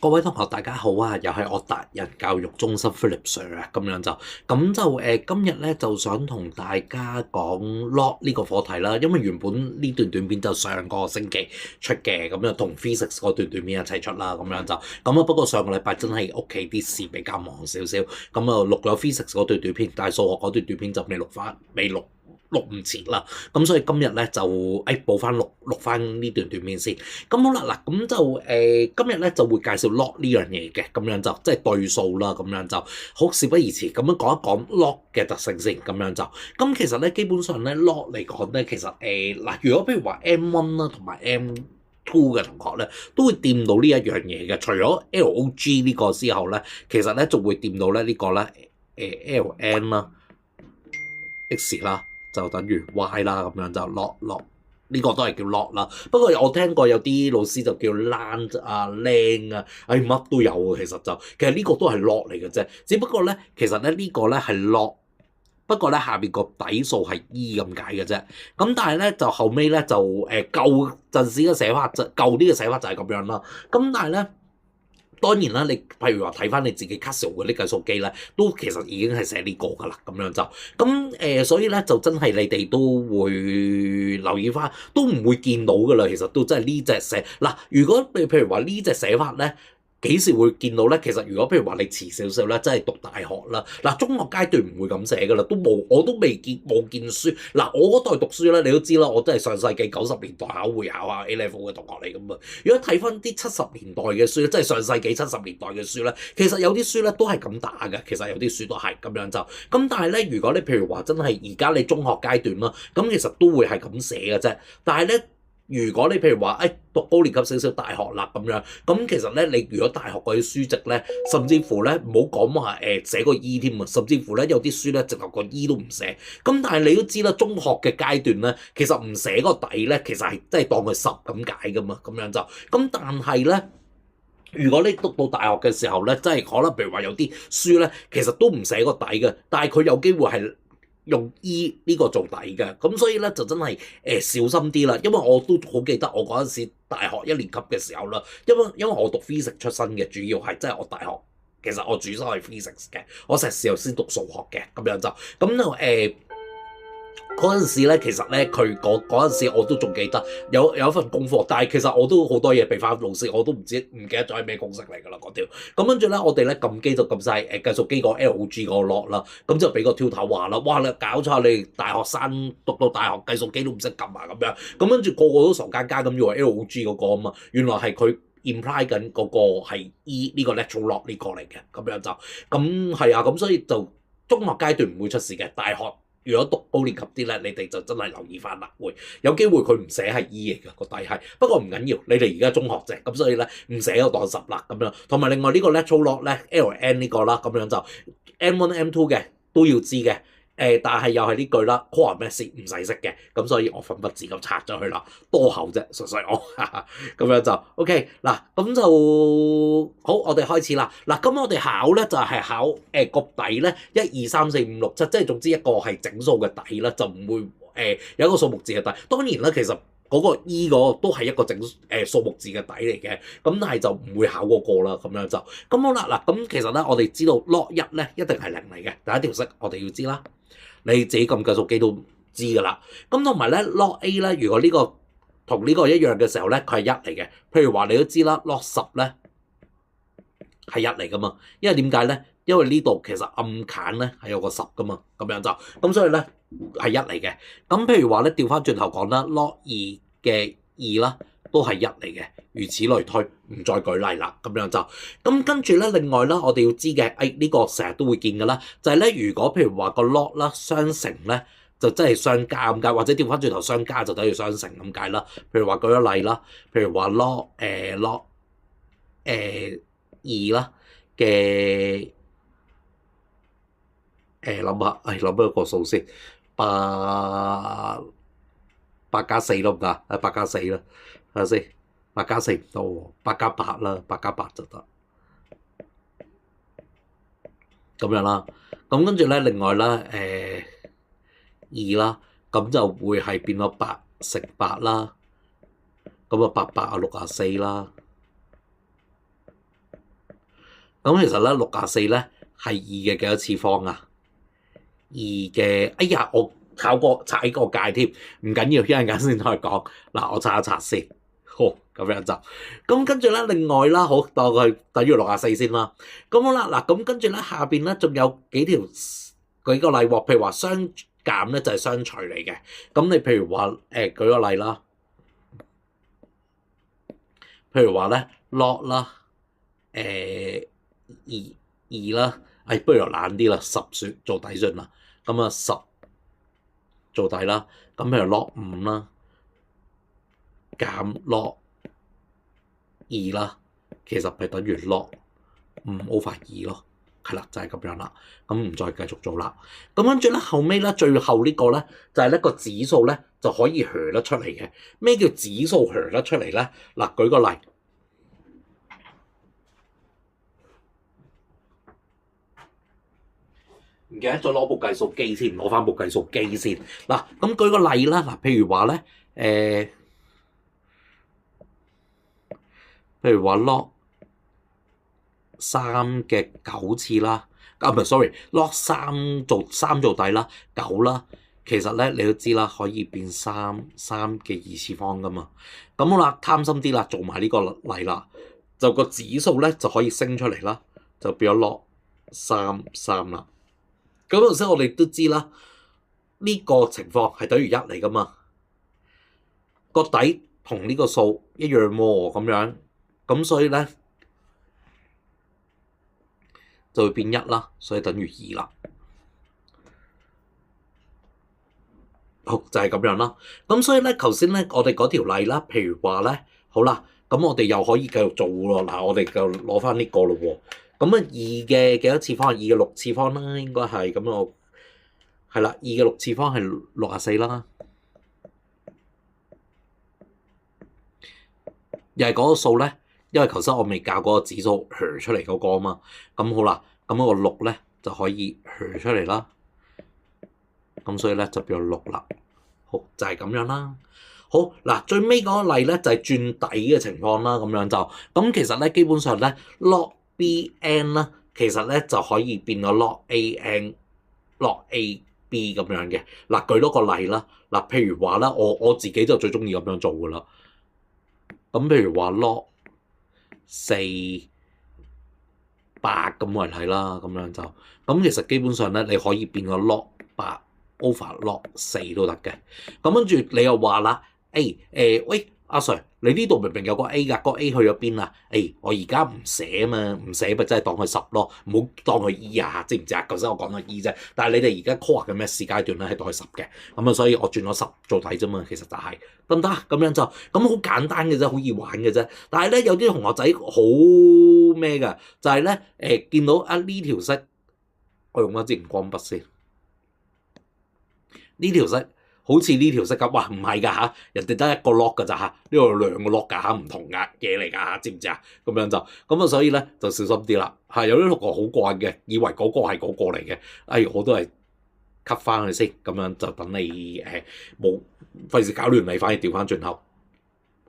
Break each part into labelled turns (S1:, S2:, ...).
S1: 各位同學大家好啊，又係我達人教育中心 Philip Sir 啊，咁就今日咧就想同大家講 log 呢個課題啦，因為原本呢段短片就上個星期出嘅，咁樣同 physics 嗰段短片一齊出啦，不過上個禮拜真係屋企啲事比較忙少少，咁錄咗 physics 嗰段短片，但係數學嗰段短片就未錄唔切啦，咁所以今日咧就補翻錄翻呢段短片先。咁好啦，嗱咁就今日咧就會介紹 log 呢樣嘢嘅，咁樣就即係對數啦，咁樣就好事不宜遲，咁樣講一講 log 嘅特性先，咁其實咧基本上咧 log 嚟講咧，其實嗱，如果譬如話 M1 啦同埋 M2 嘅同學咧，都會掂到呢一樣嘢嘅，除咗 log 呢個之後咧，其實咧仲會掂到咧呢個咧ln 啦 x 啦。就等於 y 啦，咁樣就 log 呢個都係叫 log 啦。不過我聽過有啲老師就叫 len 啊 len 啊，乜都有啊。其實呢個都係 log 嚟嘅啫，只不過咧其實咧呢個咧係 log，不過咧下邊個底數係 e 咁解嘅啫。咁但係咧就後尾咧就舊陣時嘅寫法就舊啲嘅寫法就係咁樣啦。咁但係咧。當然啦，你譬如話睇翻你自己 Casio 嗰啲計數機咧，都其實已經係寫呢個噶啦，咁樣就咁所以咧就真係你哋都會留意翻，都唔會見到噶啦。其實都真係呢隻寫嗱，如果譬如話呢隻寫法咧。幾時會見到咧？其實如果譬如話你遲少少咧，真係讀大學啦。嗱，中學階段唔會咁寫噶啦，我都冇見書。嗱，我嗰代讀書咧，你都知啦，我都係上世紀90年代考會考啊 A level 嘅同學嚟咁啊。如果睇翻啲70年代嘅書咧，即係上世紀70年代嘅書咧，其實有啲書咧都係咁打嘅。其實有啲書都係咁樣就咁，但係咧，如果你譬如話真係而家你中學階段啦，咁其實都會係咁寫嘅啫。但係咧。如果你譬如話，讀高年級少少大學啦咁樣，咁其實咧，你如果大學嗰啲書籍咧，甚至乎咧唔好講話寫個 E 添啊，甚至乎咧有啲書咧直頭個 E 都唔寫。咁但係你都知啦，中學嘅階段咧，其實唔寫個底咧，其實係真係當佢10咁解噶嘛，咁樣就咁。但係咧，如果你讀到大學嘅時候咧，真係可能譬如話有啲書咧，其實都唔寫個底嘅，但係佢有機會係。用 E 呢個做底嘅，咁所以咧就真係小心啲啦，因為我都好記得我嗰陣時大學1年級嘅時候啦，因為我讀 physics 出身嘅，主要係即係我大學其實我主修係 physics 嘅，我碩士後先讀數學嘅，咁樣就嗰陣時咧，其實咧佢嗰陣時我都仲記得有一份功課，但係其實我都好多嘢俾翻老師，我都唔記得咗係咩公式嚟㗎啦嗰條。咁跟住咧，我哋咧撳機就撳晒計數機個 log 個 log 啦，咁就俾個 tutor 話啦，哇你搞錯，你大學生讀到大學計數機都唔識撳啊咁樣。咁跟住個個都傻更更咁以為 log 嗰個啊嘛，原來係佢 imply 緊嗰個係 E 呢個 natural log 呢個嚟嘅，咁樣就咁係啊，咁所以就中學階段唔會出事嘅，大學。如果讀高年級啲咧，你哋就真係留意翻啦，會有機會佢唔寫係 E 嚟嘅個底係，不過唔緊要，你哋而家中學啫，咁所以咧唔寫就當10啦咁樣。同埋另外呢個 natural log 咧 ln 呢個啦，咁樣就 M1 M2 嘅都要知嘅。但係又係呢句啦 core method 唔使識嘅，咁所以我粉筆字咁拆咗佢啦，多口啫，純粹我咁樣就 OK 嗱，咁就好，我哋開始啦。嗱，咁我哋考咧就係考個底咧1 2 3 4 5 6 7，即係總之一個係整數嘅底啦，就唔會有一個數目字嘅底。當然啦，其實嗰個 E 嗰個都係一個數目字嘅底嚟嘅，咁但係就唔會考嗰個啦，咁樣就咁好啦。嗱，咁其實咧我哋知道 log 1咧一定係0嚟嘅，第一條式我哋要知啦。你自己撳計數機都知㗎啦。咁同埋咧 log A 咧，如果呢個同呢個一樣嘅時候咧，佢係1嚟嘅。譬如話你都知啦，log 10咧係1嚟㗎嘛。因為點解咧？因為呢度其實暗揀咧係有個10㗎嘛，咁樣就咁，所以咧係1嚟嘅。咁譬如話咧，調翻轉頭講啦，log 2嘅2啦，都係1嚟嘅。如此類推，唔再舉例啦，咁樣就咁跟住咧。另外啦，我哋要知嘅，呢個成日都會見㗎啦，就係咧，如果譬如話個 log 啦相乘咧，就真係相加咁解，或者調翻轉頭相加就等於相乘咁解啦。譬如話舉個例啦，譬如話 log 2啦嘅諗下，諗一個數先，8加4得唔得？8加4啦，睇下先。8加4唔到喎，8加8啦，8加8就得，咁樣啦。咁跟住咧，另外咧，2啦，咁就會係變咗8乘8啦。咁啊，8×8=64啦。咁其實咧64咧係2嘅幾多次方啊？二嘅，哎呀，我踩過界添，唔緊要，一陣間先再講。嗱，我查一查先。好，咁樣就，咁跟住咧，另外啦，好當佢等於64先啦。咁好啦，嗱，咁跟住咧下邊咧仲有幾條舉個例喎，譬如話相減咧就係相除嚟嘅。咁你譬如話舉個例啦，譬如話咧 log 啦，二啦，不如懶啲啦，10做底算啦。咁啊10做底啦，咁譬如 log 5啦，減 log 2啦，其實係等於 log 5 over 2咯，係啦，就係咁樣啦。咁唔再繼續做啦。咁跟住咧後尾咧最後呢個咧就係呢個指數咧就可以虛得出嚟嘅。咩叫指數虛得出嚟咧？嗱，舉個例。唔記得咗攞部計數機先，攞翻部計數機先。嗱，咁舉個例啦，嗱，譬如話咧，譬如話 log 3嘅9次啦，唔係 sorry，log 3做底啦，9啦，其實咧你都知啦，可以變3嘅2次方噶嘛。咁好啦，貪心啲啦，做埋呢個例啦，就個指數咧就可以升出嚟啦，就變咗 log 3啦。咁頭先我哋都知啦，呢個情況係等於1嚟噶嘛，個底同呢個數一樣喎，咁樣，咁所以咧就會變1啦，所以等於2啦。好，就係咁樣啦。咁所以咧，頭先咧我哋嗰條例啦，譬如話咧，好啦，咁我哋又可以繼續做咯。嗱，我哋就攞翻呢個咯喎。咁啊2嘅幾多次方？2嘅6次方啦，應該係咁我係啦。2嘅6次方係64啦，又係嗰個數咧，因為頭先我未教嗰個指數出嚟嗰個啊嘛。咁好啦，咁嗰個6咧就可以出嚟啦。咁所以咧就變咗6啦。好，就係咁樣啦。好嗱，最尾嗰個例咧就係轉底嘅情況啦。咁樣就咁其實咧基本上咧 log Bn 啦，其實咧就可以變咗 log An、log AB 咁樣嘅。嗱，舉多個例啦。嗱，譬如話咧，我自己就最中意咁樣做噶啦。咁譬如話 log 4、8咁為例啦，咁樣就咁其實基本上咧你可以變個 log 8 over log 4都得嘅。咁跟住你又話啦，喂阿 Sir，你呢度明明有個 A 㗎，個 A 去咗邊啊？我而家唔寫啊嘛，唔寫咪真係當佢10咯，唔好當佢 E 啊，知唔知啊？頭先我講咗 E 啫，但係你哋而家 core 嘅咩試階段咧係當佢10嘅，咁啊所以我轉咗10做底啫嘛，其實就係得唔得？咁樣就咁好簡單嘅啫，好易玩嘅啫。但係咧有啲同學仔好咩㗎，就係咧見到啊呢條式，我用一支光筆先，呢條式。好似呢條式咁，哇唔係㗎嚇，人哋得一個 lock 㗎咋嚇，呢度有2個 lock 㗎嚇，唔同㗎嘢嚟㗎嚇，知唔知啊？咁樣就咁啊，所以咧就小心啲啦。係有啲同學好慣嘅，以為嗰個係嗰個嚟嘅，我都係 cut 翻佢先，咁樣就等你冇費事搞亂你，反而調翻轉頭。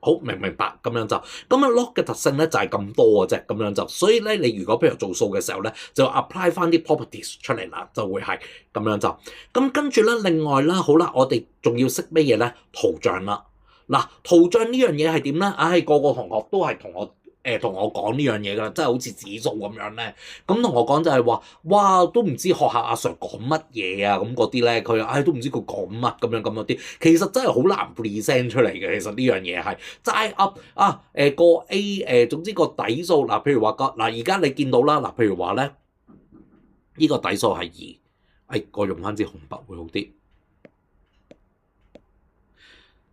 S1: 好明白咁樣就咁啊 log 嘅特性咧就係咁多嘅啫，咁樣就所以咧你如果譬如做數嘅時候咧就 apply 翻啲 properties 出嚟啦，就會係咁樣就咁跟住咧另外啦，好啦，我哋仲要識咩嘢咧？圖像啦，嗱圖像呢樣嘢係點咧？個個同學都係同我講呢樣嘢㗎，真係好似指數咁樣咧。咁同我講就係話，哇都唔知學校阿 Sir 講乜嘢啊，咁嗰啲咧佢都唔知佢講乜咁樣咁嗰啲，其實真係好難 present 出嚟嘅。其實呢樣嘢係齋 up 個 A 總之個底數嗱，譬如話而家你見到啦嗱，譬如話咧呢個底數係2，我用翻支紅筆會好啲。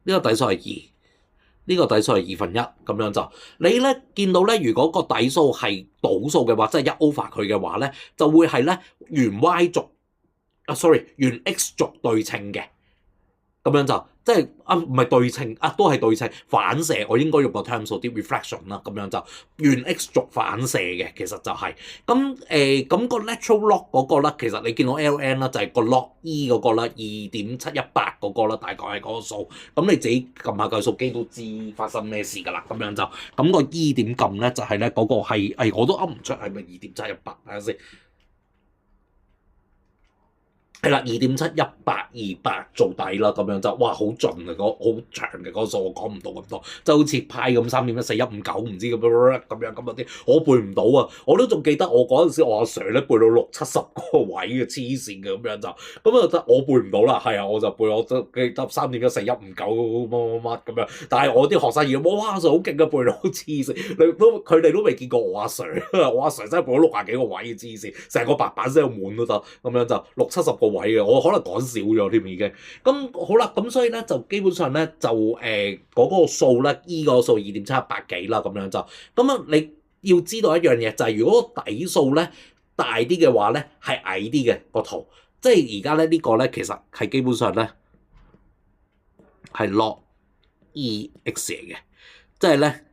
S1: 呢個底數係2。呢個底數係1/2咁樣就，你咧見到咧，如果個底數係倒數嘅話，即係1 over 佢嘅話咧，就會係咧原 Y 軸原 X 軸對稱嘅。咁樣就即係唔係對稱都係對稱反射，我應該用個 term 數啲 reflection 啦，咁樣就原 x 軸反射嘅，其實就係咁個 natural log 嗰個啦，其實你見到 ln 啦，就係個 log e 嗰個啦，2.718嗰個啦，大概係嗰個數，咁你自己撳下計數機都知發生咩事㗎啦，咁樣就咁個 e 點撳咧，就係咧嗰個係我都噏唔出係咪2.718，睇下先。係啦，2.71828做底啦，咁樣就哇好盡啊，好長嘅嗰個數，我講唔到咁多，就好似派咁3.14159唔知咁樣咁嗰啲，我背唔到啊！我都仲記得我嗰陣時我阿 Sir 咧背到60-70個位嘅黐線嘅咁樣就，咁啊得我背唔到啦，係啊，我就背我都記得3.14159乜咁樣，但係我啲學生已哇阿 Sir 好勁啊，背到好黐線，佢哋都未見過我阿 Sir， 我阿 Sir 真係背到60幾個位嘅黐線，成個白板聲滿都得，咁樣就60-70個位嘅，我可能講少咗添已經。咁好啦，咁所以咧就基本上咧就嗰個數咧 E 個數2.718幾啦，咁樣就咁啊！你要知道一樣嘢就係如果個底數咧大啲嘅話咧係矮啲嘅個圖，即係而家咧呢個咧其實係基本上咧係 log E x 嚟嘅，即係咧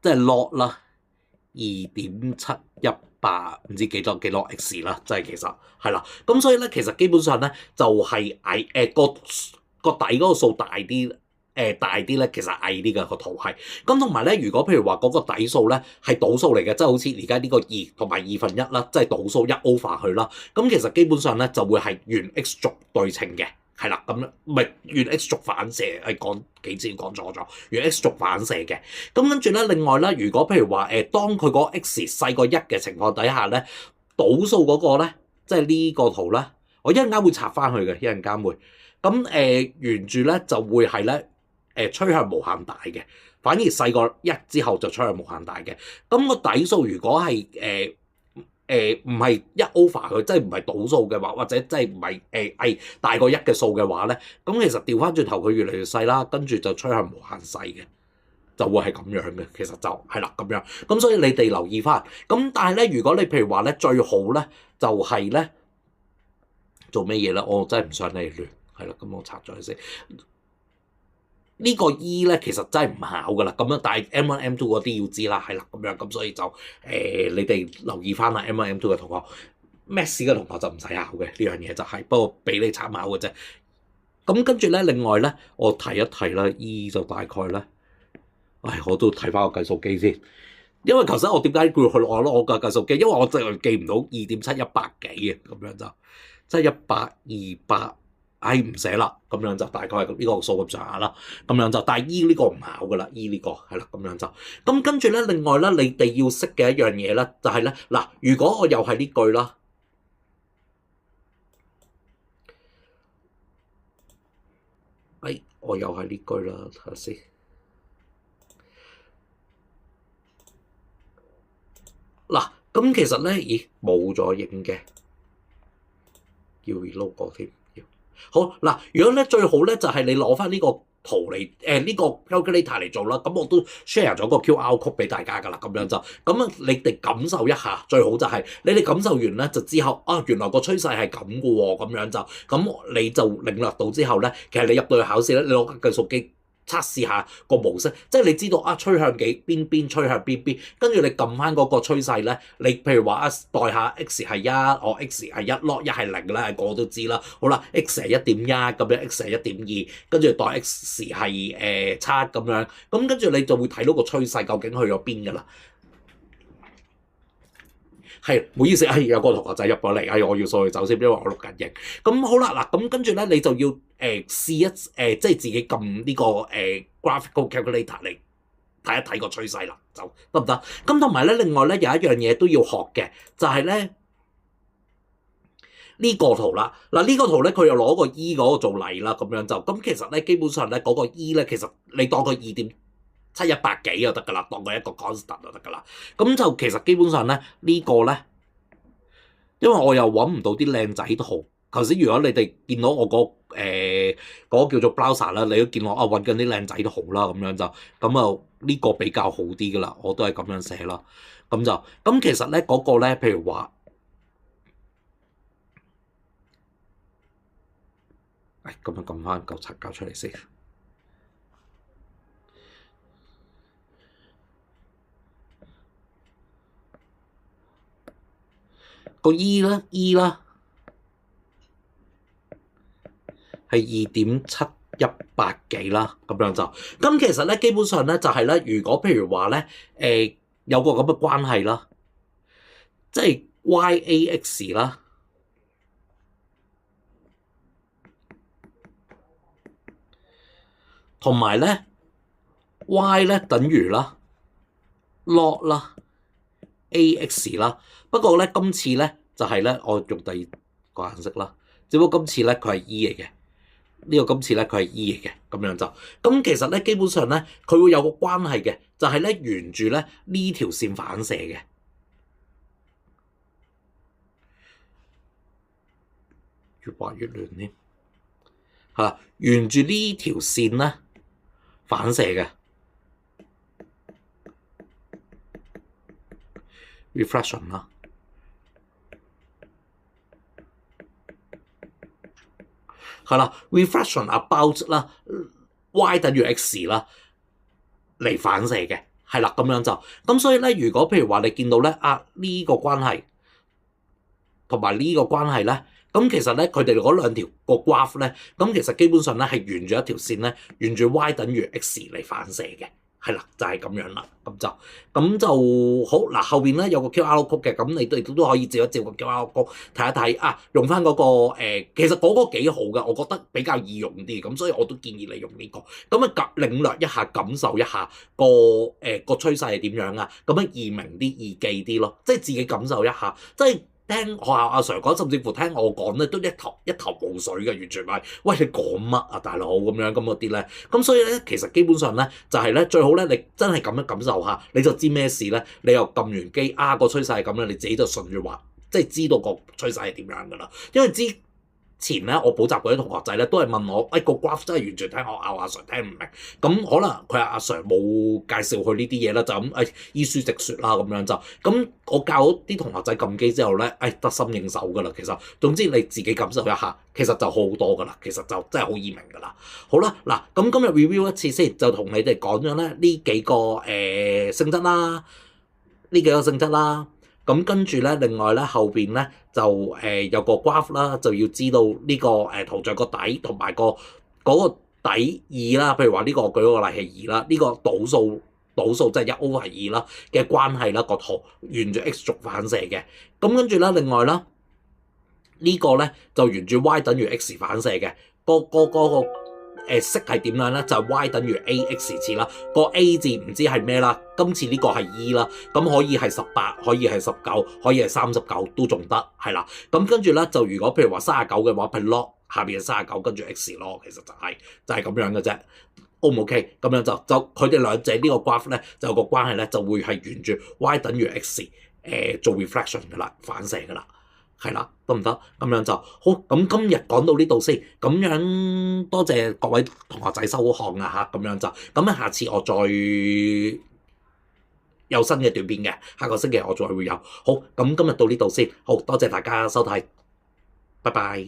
S1: 即係 log 啦2.718唔知幾多 x 啦，即係其實係啦，咁所以咧其實基本上咧就係矮個底嗰個數大啲。大啲咧，其實矮啲嘅個圖係，咁同埋咧，如果譬如話嗰個底數咧係倒數嚟嘅，即係好似而家呢個2同埋1/2啦，即係倒數1 over 佢啦，咁其實基本上咧就會係原 x 軸對稱嘅，係啦，咁樣唔係原 x 軸反射，講幾次講錯咗，原 x 軸反射嘅，咁跟住咧，另外咧，如果譬如話當佢個 x 細過1嘅情況底下咧，倒數嗰個咧，即係呢個圖咧，我一陣間會插翻去嘅，一陣間會，咁沿住咧就會係咧。趨向無限大嘅，反而細過1之後就趨向無限大嘅。咁個底數如果係唔係1 over 佢，即係唔係倒數嘅話，或者即係唔係大過1嘅數嘅話咧，咁其實調翻轉頭佢越嚟越細啦，跟住就趨向無限細嘅，就會係咁樣嘅。其實就係啦咁樣。咁所以你哋留意翻。咁但係咧，如果你譬如話咧，最好咧就係咧做咩嘢咧？我真係唔想你亂。係啦，咁我拆咗佢先。呢個 E 咧其實真係唔考噶啦，咁樣但係 M1 M2 嗰啲要知啦，係啦咁樣，咁所以就你哋留意翻啦 M1 M2 嘅同學 ，Maths 嘅同學就唔使考嘅呢樣嘢就係，不過俾你參考嘅啫。咁跟住咧，另外咧，我提一提啦 ，E 就大概咧，我都睇翻個計數機先，因為頭先我點解叫佢攞我個計數機，因為我真係記唔到2.718幾嘅咁樣就，即係100、200。唔寫啦，咁樣就大概係呢個數咁上下啦，咁樣就，但係 E 呢個唔考噶啦 ，E 呢個係啦，咁樣就，咁跟住咧，另外咧，你哋要識嘅一樣嘢咧，就係咧，嗱，如果我又係呢句啦，我又係呢句啦，睇下先，嗱，咁其實咧，咦，冇咗影嘅，要 reload 過添。好嗱，如果咧最好咧就係你攞翻呢個圖嚟呢個 calculator 嚟做啦，咁我都 share 咗個 QR code 俾大家噶啦，咁樣就咁啊，你哋感受一下，最好就係你哋感受完咧就之後原來個趨勢係咁嘅喎，咁樣就咁你就領略到之後咧，其實你入到去考試咧，你攞計數機測試下個模式，即係你知道趨向邊趨向邊，跟住你撳翻嗰個趨勢咧，你譬如話代下 x 係1，x 係1 log 1係0啦，個個都知啦。好啦 ，x 係1.1咁樣 ，x 係1.2，跟住代 x 係7咁樣，咁跟住你就會睇到個趨勢究竟去咗邊噶啦。係，唔好意思，有個同學仔入咗嚟，我要掃佢走先，因為我錄緊影。咁好啦，嗱，咁跟住咧，你就要試一即係自己撳呢個graphical calculator 嚟睇一睇個趨勢啦，就得唔得？咁同埋咧，另外咧有一樣嘢都要學嘅，就係咧呢個圖啦。嗱，呢個圖咧佢又攞個 E 嗰個做例啦，咁樣就咁其實咧基本上咧嗰個 E 咧其實你當佢2.718幾就得噶啦，當佢一個 constant 就得噶啦。咁就其實基本上咧呢個咧，因為我又揾唔到啲靚仔圖。頭先如果你哋見到我嗰個叫做 browser 啦，你都見我揾緊啲靚仔都好啦，咁樣就咁啊呢個比較好啲噶啦，我都係咁樣寫啦。咁就咁其實咧嗰個咧，譬如話咁樣撳翻嚿擦膠出嚟先。個 E 啦係2.718幾啦，咁樣就咁其實咧基本上咧就係咧，如果譬如話咧有個咁嘅關係啦，即係 YAX 啦，同埋咧 Y 咧等於啦 log 啦 AX 啦，不過咧今次咧就係咧我用第二個顏色啦，只不過今次咧佢係 E 嚟嘅。呢個今次咧佢係 E 嚟嘅，咁樣就咁其實咧基本上咧佢會有個關係嘅，就係咧沿住咧呢條線反射嘅，越畫越亂添嚇，沿住呢條線咧反射嘅 reflection 啦。係啦 reflection about 啦 y 等於 x 啦嚟反射嘅，係啦咁樣就咁，所以咧如果譬如話你見到咧呢個關係同埋呢個關係咧，咁其實咧佢哋嗰兩條個 graph 咧，咁其實基本上咧係沿住一條線咧，沿住 y 等於 x 嚟反射嘅。係啦，就係咁樣啦，咁就好嗱。後邊咧有個 QR code 嘅，咁你都可以照一照個 QR code 睇一睇用翻嗰個其實嗰個幾好嘅，我覺得比較易用啲，咁所以我都建議你用呢個，咁領略一下，感受一下個趨勢係點樣啊，咁樣易明啲、易記啲咯，即係自己感受一下，即係。聽學校阿 Sir 講，甚至乎聽我講咧，都一頭霧水嘅，完全係喂你講乜啊，大佬咁樣咁嗰啲咧。咁所以咧，其實基本上咧，就係咧最好咧，你真係咁樣感受下，你就知咩事咧。你又撳完機個趨勢係咁樣，你自己就順住畫，即係知道個趨勢係點樣噶啦。因為前咧，我補習嗰啲同學仔咧，都係問我，個 graph 真係完全聽我阿 Sir 聽唔明，咁可能佢阿 Sir 冇介紹佢呢啲嘢啦，就咁依書直說啦咁樣就，咁我教啲同學仔撳機之後咧，得心應手噶啦，其實總之你自己感受一下，其實就好多噶啦，其實就真係好易明噶啦。好啦，嗱，咁今日 review 一次先，就同你哋講咗咧呢幾個性質啦，呢幾個性質啦。咁跟住咧，另外咧後邊咧就有個 graph 啦，就要知道呢個圖像個底同埋嗰個底2啦。譬如話呢個舉個例係2啦，呢個倒數即係1/2啦嘅關係啦，個圖沿住 x 軸反射嘅。咁跟住咧，另外啦呢個咧就沿住 y 等於 x 反射嘅。個式係點樣咧？就係 y 等於 ax 次啦。個 a 字唔知係咩啦。今次呢個係 E 啦，咁可以係18，可以係19，可以係39都仲得，係啦。咁跟住咧就如果譬如話39嘅話，譬如 log 下邊係39，跟住 x 咯，其實就係咁樣嘅啫。O 唔 OK？咁樣就佢哋兩者呢個 graph 咧就有個關係咧，就會係沿住 y 等於 x 做 reflection 噶啦，反射噶啦。係啦，得唔得？咁樣就好。咁今日講到呢度先，咁樣多謝各位同學仔收看啊嚇，咁樣就咁下次我再有新嘅短片嘅，下個星期我再會有。好，咁今日到呢度先，好多謝大家收睇，拜拜。